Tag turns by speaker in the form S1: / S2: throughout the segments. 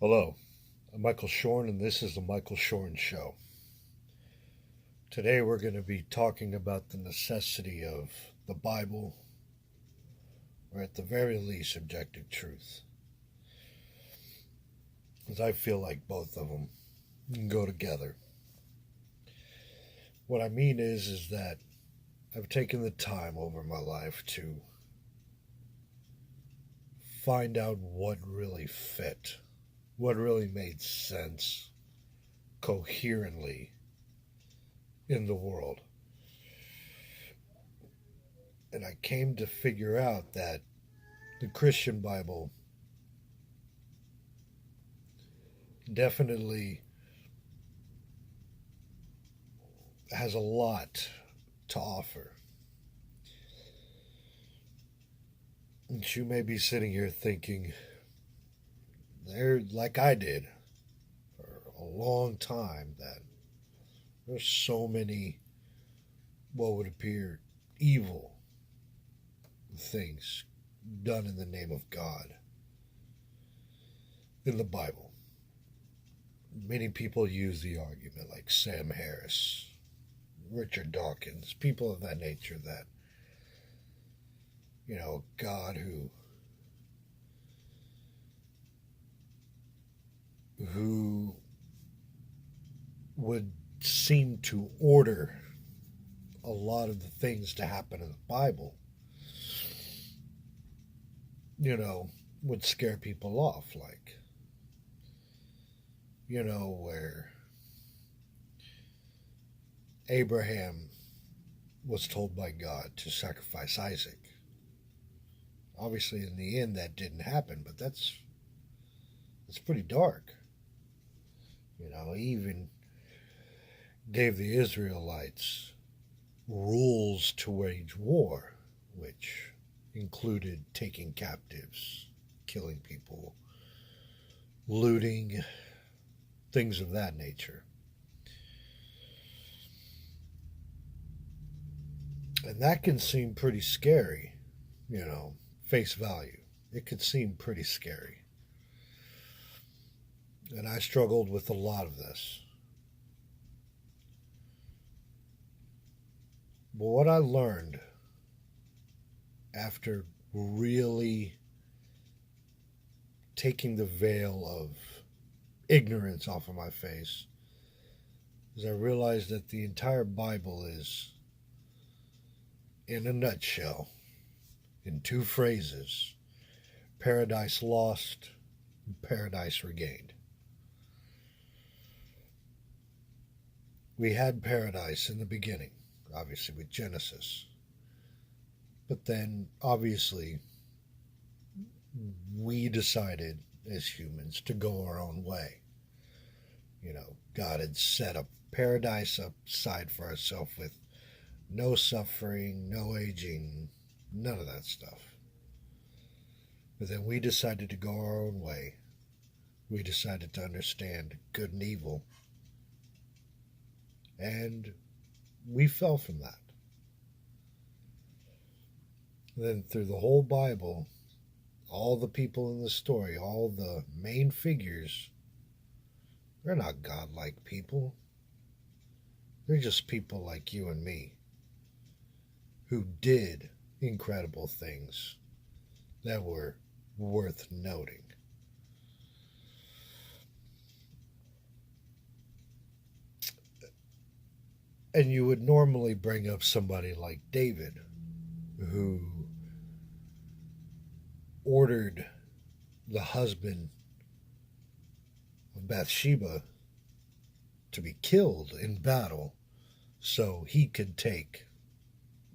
S1: Hello, I'm Michael Shorn, and this is the Michael Shorn Show. Today, we're going to be talking about the necessity of the Bible, or at the very least, objective truth. Because I feel like both of them can go together. What I mean is that I've taken the time over my life to find out what really fit, what really made sense coherently in the world. And I came to figure out that the Christian Bible definitely has a lot to offer. And you may be sitting here thinking, they're like I did for a long time, that there's so many what would appear evil things done in the name of God in the Bible. Many people use the argument, like Sam Harris, Richard Dawkins, people of that nature, that, God who would seem to order a lot of the things to happen in the Bible, would scare people off. Like, where Abraham was told by God to sacrifice Isaac. Obviously, in the end, that didn't happen, but that's pretty dark. He even gave the Israelites rules to wage war, which included taking captives, killing people, looting, things of that nature. And that can seem pretty scary, face value. It could seem pretty scary. And I struggled with a lot of this. But what I learned after really taking the veil of ignorance off of my face is I realized that the entire Bible is, in a nutshell, in two phrases: paradise lost, paradise regained. We had paradise in the beginning, obviously with Genesis. But then, obviously, we decided as humans to go our own way. God had set a paradise aside for ourselves with no suffering, no aging, none of that stuff. But then we decided to go our own way. We decided to understand good and evil. And we fell from that. Then through the whole Bible, all the people in the story, all the main figures, they're not godlike people. They're just people like you and me who did incredible things that were worth noting. And you would normally bring up somebody like David, who ordered the husband of Bathsheba to be killed in battle so he could take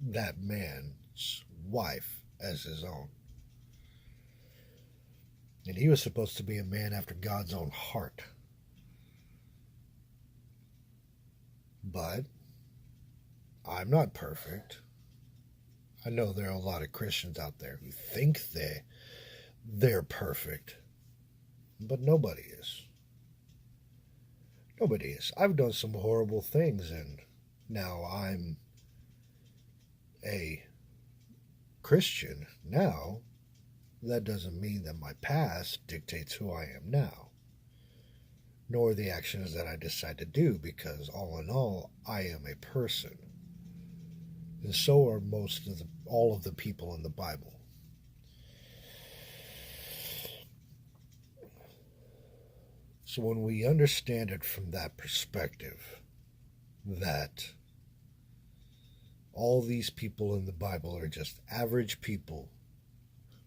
S1: that man's wife as his own. And he was supposed to be a man after God's own heart. But I'm not perfect. I know there are a lot of Christians out there who think they're perfect, but nobody is. Nobody is. I've done some horrible things, and now I'm a Christian now. That doesn't mean that my past dictates who I am now. nor the actions that I decide to do, because all in all, I am a person. And so are all of the people in the Bible. So when we understand it from that perspective, that all these people in the Bible are just average people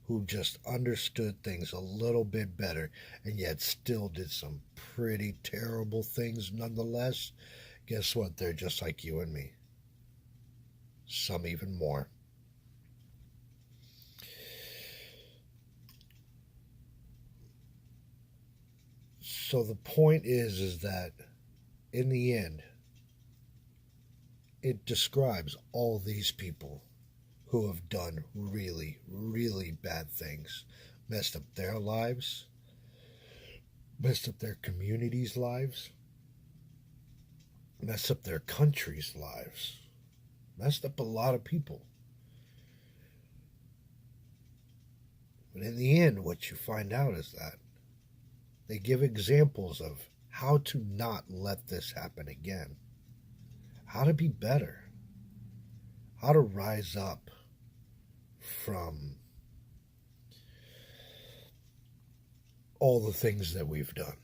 S1: who just understood things a little bit better and yet still did some pretty terrible things nonetheless, guess what? They're just like you and me. Some even more. So the point is that in the end, it describes all these people who have done really, really bad things, messed up their lives, messed up their communities' lives, messed up their country's lives, messed up a lot of people. But in the end, what you find out is that they give examples of how to not let this happen again, how to be better, how to rise up from all the things that we've done,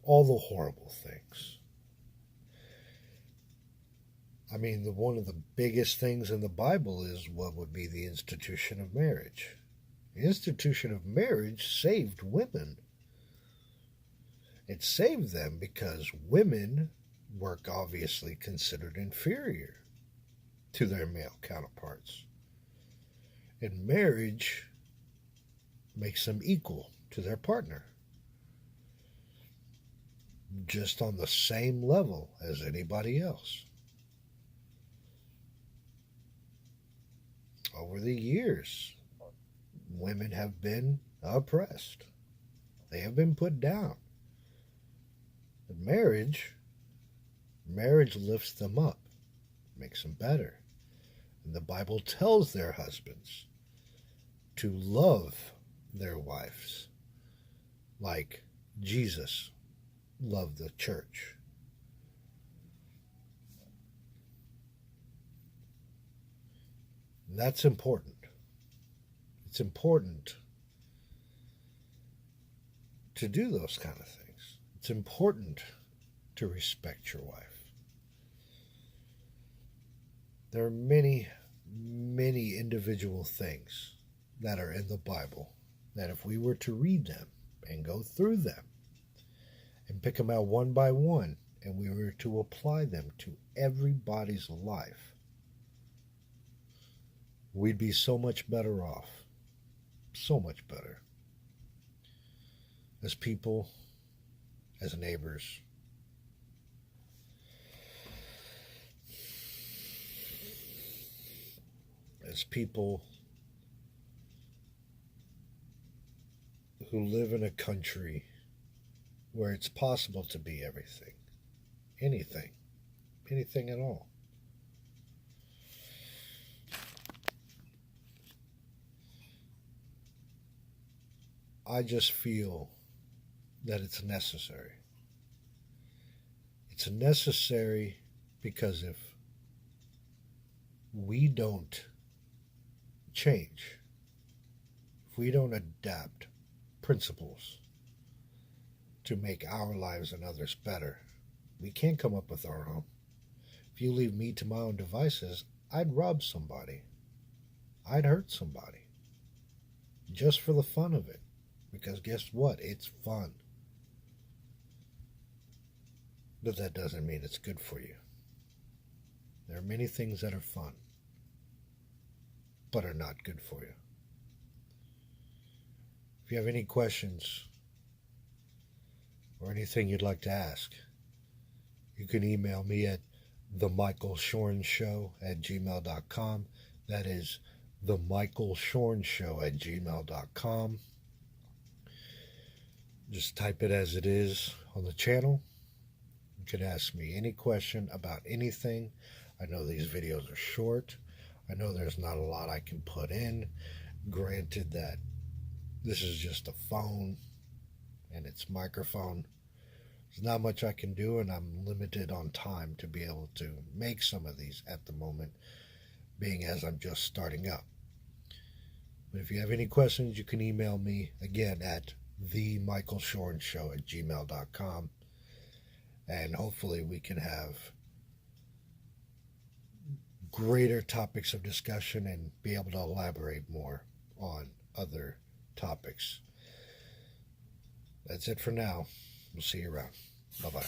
S1: all the horrible things. I mean, one of the biggest things in the Bible is what would be the institution of marriage. The institution of marriage saved women. It saved them because women were obviously considered inferior to their male counterparts. And marriage makes them equal to their partner, just on the same level as anybody else. Over the years, women have been oppressed. They have been put down. But marriage lifts them up, makes them better. And the Bible tells their husbands to love their wives like Jesus loved the church. And that's important. It's important to do those kind of things. It's important to respect your wife. There are many, many individual things that are in the Bible that if we were to read them and go through them and pick them out one by one and we were to apply them to everybody's life, we'd be so much better off. So much better. As people, as neighbors. As people who live in a country where it's possible to be everything, anything at all. I just feel that it's necessary. It's necessary because if we don't change, if we don't adapt principles to make our lives and others better, we can't come up with our own. If you leave me to my own devices, I'd rob somebody. I'd hurt somebody. Just for the fun of it. Because guess what? It's fun. But that doesn't mean it's good for you. There are many things that are fun, but are not good for you. If you have any questions or anything you'd like to ask, you can email me at themichaelshornshow@gmail.com. That is themichaelshornshow@gmail.com. Just type it as it is on the channel. You can ask me any question about anything. I know these videos are short. I know there's not a lot I can put in. Granted that this is just a phone and its microphone. There's not much I can do, and I'm limited on time to be able to make some of these at the moment, being as I'm just starting up. But if you have any questions, you can email me again at themichaelshornshow@gmail.com, and hopefully we can have greater topics of discussion and be able to elaborate more on other topics. That's it for now. We'll see you around. Bye bye.